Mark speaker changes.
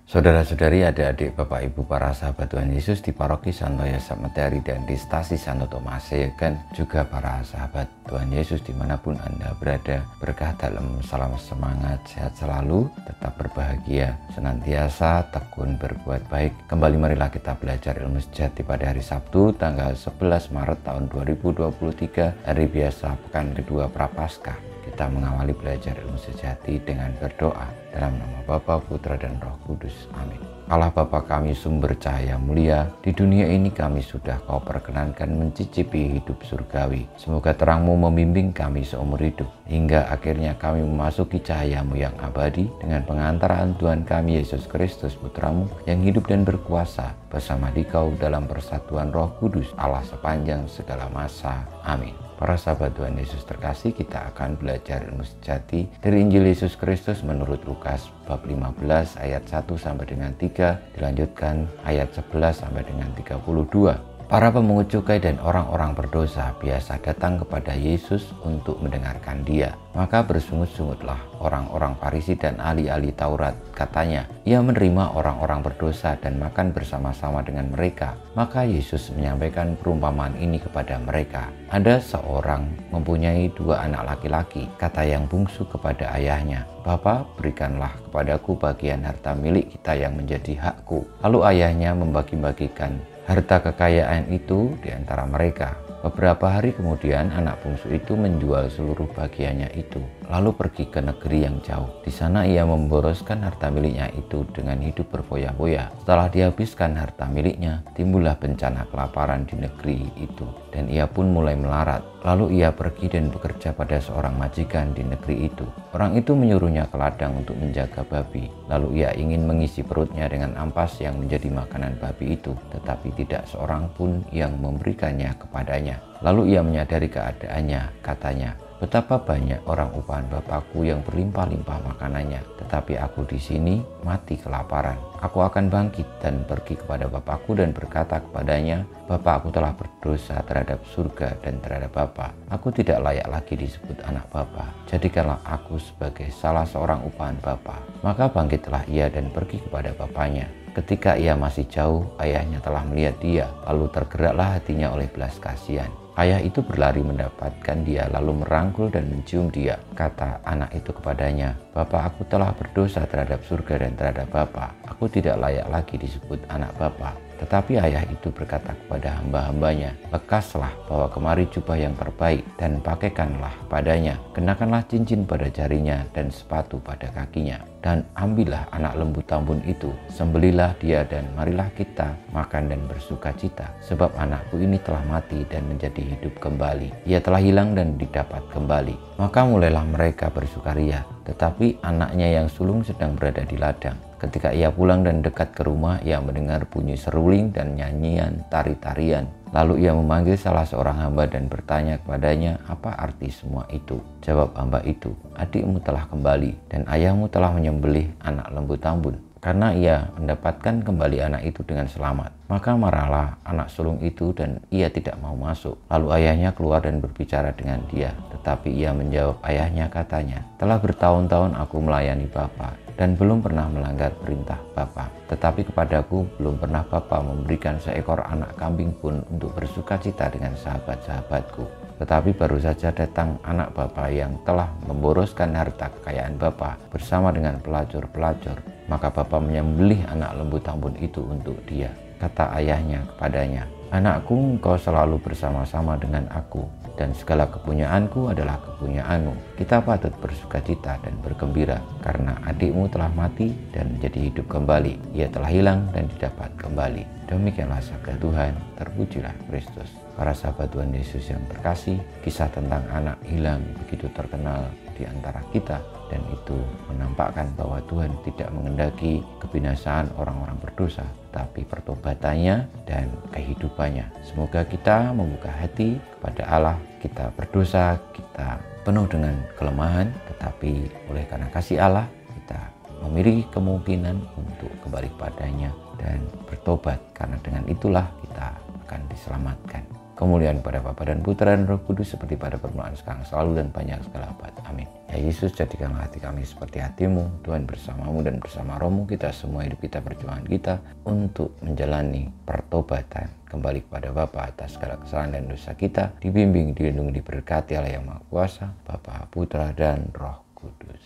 Speaker 1: Saudara-saudari, adik-adik, Bapak Ibu, para sahabat Tuhan Yesus di Paroki Santo Yosef Matahari dan di Stasi Santo Tomas, dan juga para sahabat Tuhan Yesus dimanapun Anda berada. Berkah dalam salam semangat, sehat selalu, tetap berbahagia, senantiasa tekun berbuat baik. Kembali marilah kita belajar ilmu sejati pada hari Sabtu tanggal 11 Maret tahun 2023, hari biasa pekan kedua Prapaskah. Kita mengawali belajar ilmu sejati dengan berdoa dalam nama Bapa, Putra, dan Roh Kudus. Amin. Allah Bapa kami, sumber cahaya mulia, di dunia ini kami sudah Kau perkenankan mencicipi hidup surgawi. Semoga terang-Mu membimbing kami seumur hidup, hingga akhirnya kami memasuki cahaya-Mu yang abadi dengan pengantaran Tuhan kami Yesus Kristus, Putra-Mu, yang hidup dan berkuasa bersama Dikau dalam persatuan Roh Kudus, Allah sepanjang segala masa. Amin. Para sahabat Tuhan Yesus terkasih, kita akan belajar ilmu sejati dari Injil Yesus Kristus menurut Lukas bab 15 ayat 1 sampai dengan 3, dilanjutkan ayat 11 sampai dengan 32. Para pemungut cukai dan orang-orang berdosa biasa datang kepada Yesus untuk mendengarkan Dia. Maka bersungut-sungutlah orang-orang Farisi dan ahli-ahli Taurat. Katanya, Ia menerima orang-orang berdosa dan makan bersama-sama dengan mereka. Maka Yesus menyampaikan perumpamaan ini kepada mereka. Ada seorang mempunyai 2 anak laki-laki. Kata yang bungsu kepada ayahnya, "Bapa, berikanlah kepadaku bagian harta milik kita yang menjadi hakku." Lalu ayahnya membagi-bagikan harta kekayaan itu di antara mereka. Beberapa hari kemudian anak bungsu itu menjual seluruh bagiannya itu, lalu pergi ke negeri yang jauh. Di sana ia memboroskan harta miliknya itu dengan hidup berfoya-foya. Setelah dihabiskan harta miliknya, timbullah bencana kelaparan di negeri itu, dan ia pun mulai melarat. Lalu ia pergi dan bekerja pada seorang majikan di negeri itu. Orang itu menyuruhnya ke ladang untuk menjaga babi. Lalu ia ingin mengisi perutnya dengan ampas yang menjadi makanan babi itu, tetapi tidak seorang pun yang memberikannya kepadanya. Lalu ia menyadari keadaannya, katanya, "Betapa banyak orang upahan Bapakku yang berlimpah-limpah makanannya, tetapi aku di sini mati kelaparan. Aku akan bangkit dan pergi kepada Bapakku dan berkata kepadanya, Bapa, aku telah berdosa terhadap surga dan terhadap Bapa. Aku tidak layak lagi disebut anak Bapa. Jadikanlah aku sebagai salah seorang upahan Bapa." Maka bangkitlah ia dan pergi kepada bapaknya. Ketika ia masih jauh, ayahnya telah melihat dia, lalu tergeraklah hatinya oleh belas kasihan. Ayah itu berlari mendapatkan dia, lalu merangkul dan mencium dia. Kata anak itu kepadanya, "Bapa, aku telah berdosa terhadap surga dan terhadap Bapa. Aku tidak layak lagi disebut anak Bapa." Tetapi ayah itu berkata kepada hamba-hambanya, "Lekaslah, bawa kemari jubah yang terbaik dan pakaikanlah padanya. Kenakanlah cincin pada jarinya dan sepatu pada kakinya. Dan ambillah anak lembu tambun itu, sembelilah dia dan marilah kita makan dan bersuka cita. Sebab anakku ini telah mati dan menjadi hidup kembali. Ia telah hilang dan didapat kembali." Maka mulailah mereka bersukaria. Tetapi anaknya yang sulung sedang berada di ladang. Ketika ia pulang dan dekat ke rumah, ia mendengar bunyi seruling dan nyanyian tari-tarian. Lalu ia memanggil salah seorang hamba dan bertanya kepadanya, "Apa arti semua itu?" Jawab hamba itu, "Adikmu telah kembali dan ayahmu telah menyembelih anak lembu tambun, karena ia mendapatkan kembali anak itu dengan selamat." Maka marahlah anak sulung itu dan ia tidak mau masuk. Lalu ayahnya keluar dan berbicara dengan dia. Tetapi ia menjawab ayahnya, katanya, "Telah bertahun-tahun aku melayani Bapa dan belum pernah melanggar perintah Bapa. Tetapi kepadaku belum pernah Bapa memberikan seekor anak kambing pun untuk bersuka cita dengan sahabat-sahabatku. Tetapi baru saja datang anak Bapa yang telah memboroskan harta kekayaan Bapa bersama dengan pelacur-pelacur. Maka Bapa menyembelih anak lembu tambun itu untuk dia." Kata ayahnya kepadanya, "Anakku, engkau selalu bersama-sama dengan aku, dan segala kepunyaanku adalah kepunyaanmu. Kita patut bersuka cita dan bergembira, karena adikmu telah mati dan menjadi hidup kembali. Ia telah hilang dan didapat kembali." Demikianlah sabda Tuhan, terpujilah Kristus. Para sahabat Tuhan Yesus yang terkasih, kisah tentang anak hilang begitu terkenal di antara kita, dan itu menampakkan bahwa Tuhan tidak mengendaki kebinasaan orang-orang berdosa, tapi pertobatannya dan kehidupannya. Semoga kita membuka hati kepada Allah. Kita berdosa, kita penuh dengan kelemahan, tetapi oleh karena kasih Allah, kita memiliki kemungkinan untuk kembali kepadanya dan bertobat, karena dengan itulah kita akan diselamatkan. Kemuliaan pada Bapa dan Putra dan Roh Kudus seperti pada permulaan, sekarang, selalu, dan panjang segala abad. Amin. Ya Yesus, jadikanlah hati kami seperti hati-Mu. Tuhan, bersama-Mu dan bersama Roh-Mu, kita semua hidup kita, perjuangan kita untuk menjalani pertobatan kembali kepada Bapa atas segala kesalahan dan dosa kita. Dibimbing, dilindungi, diberkati Allah yang Maha Kuasa, Bapa, Putra, dan Roh Kudus.